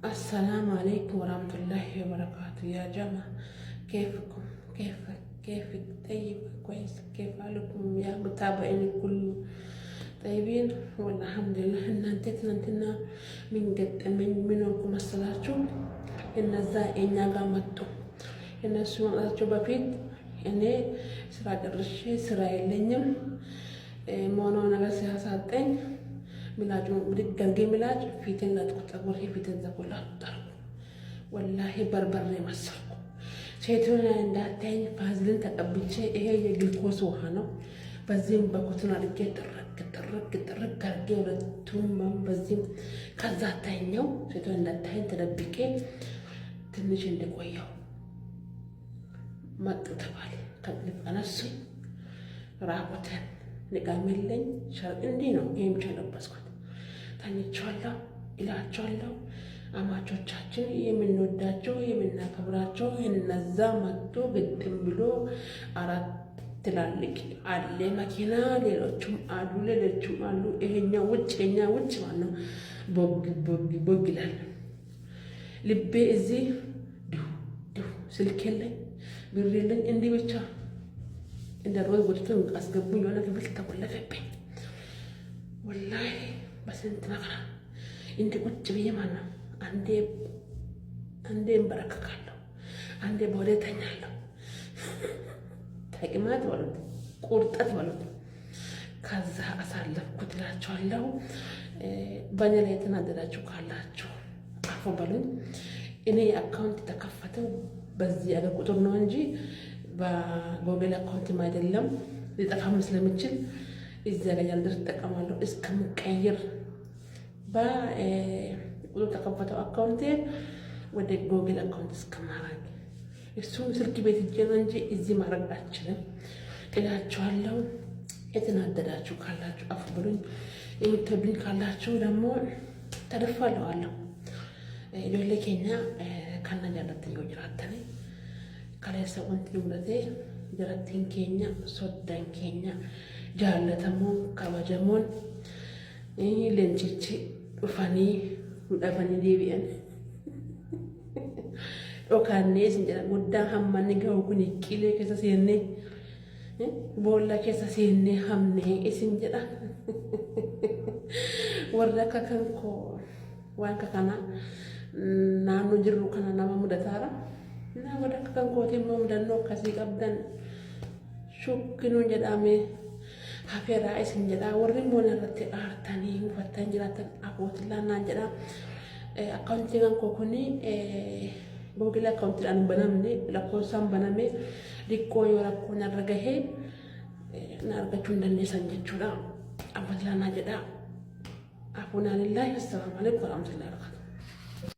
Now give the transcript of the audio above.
السلام عليكم ورحمة الله وبركاته يا جماعة. كيفكم؟ كيفك طيب كويس؟ كيف حالكم يا متابعين كل طيبين؟ والحمد لله. إن أنتنا من قد منكم الصلاة إن الزائن قامتو إن سوى بفيد إن سراج الرشي سراي لنيم مونا نغا سياساتين ملاج بدقلقي ملاج فيتن لا تقول هي فيتن تقول لا تضرب والله بربر مسركم سيتونا عنداتين فازلين تقبل شيء هي الجلوكوز وهانو بزين بكوتنا رجيت ترك كرجي ولا توم بزين كذا تانيو سيتونا عنداتين تدبكي تنش عندك وياه ما تتبالي كذب أنا سي رابطين نقاملين شر إندينو يمشي بسكوت ታኝቻለሁ ይላችኋለሁ። አማቾቻችን የምንወዳቸው የምናከብራቸው እነዛ መጥቶ ግጥም ብሎ አራት ትላልቅ አለ መኪና ሌሎችም አሉ ይሄኛው ውጭ ማነው ቦግ ይላል። ልቤ እዚህ ዱ ስልክ የለኝ ብር የለኝ እንዲህ ብቻ እንደ ሮዝ ወጥተው አስገቡኝ። የሆነ ክፍል ተቆለፈብኝ ወላሂ በስንት መከራ እንደ ቁጭ ብዬ ማነው አንዴ እንበረከካለሁ፣ አንዴ በወደ ተኛለሁ። ተቅማጥ በሉት ቁርጠት በሉት ከዛ አሳለፍኩት እላችኋለሁ። በእኔ ላይ የተናደዳችሁ ካላችሁ አፎ በሉኝ። እኔ አካውንት የተከፈተው በዚህ ያለ ቁጥር ነው እንጂ በጎግል አካውንትም አይደለም። ሊጠፋም ስለምችል እዚያ ላይ ያልደርስ እጠቀማለሁ እስከምቀይር በቁጥር ተከፈተው አካውንቴ ወደ ጎግል አካውንት እስከማረግ እሱም ስልክ ቤት እጄ ነው እንጂ እዚህ ማድረግ አልችልም እላችኋለሁ። የተናደዳችሁ ካላችሁ አፍ ብሉኝ። የምትወዱኝ ካላችሁ ደግሞ ተደፋለዋለሁ። ጆሌ ኬኛ ካና ጃለተኝ ጅራተኔ ከላይ ሰውንት ይምረቴ ጅራተኝ ኬኛ ሶዳን ኬኛ ጃለተሞን ከበጀሞን ሌንቺቺ ዱፈኒ ዴቢአን dhokaannee isin jedha guddaan hammanni gahu kun qilee keessa seennee boolla keessa seennee hamnee isin jedha. Warra akka kan koo waan akka kana naannoo jirru kana nama mudataara. Warra akka kan kootii immoo mudannoo akkasii qabdan shukkinuun jedhamee hafeeraa isin jedha. Warri immoo irratti aartanii uffatanii jiraatan abootillaan naan jedha. Akkaawuntiin kan koo kuni Google account banamne lakkoofsaan baname likkoo yoo rakkoon irra gahee na argachuu hin dandeessan jechuudha. Abootillaan naan jedha. Afuunaan illaahi assalaamu alaikum warahmatullahi wabarakatuh.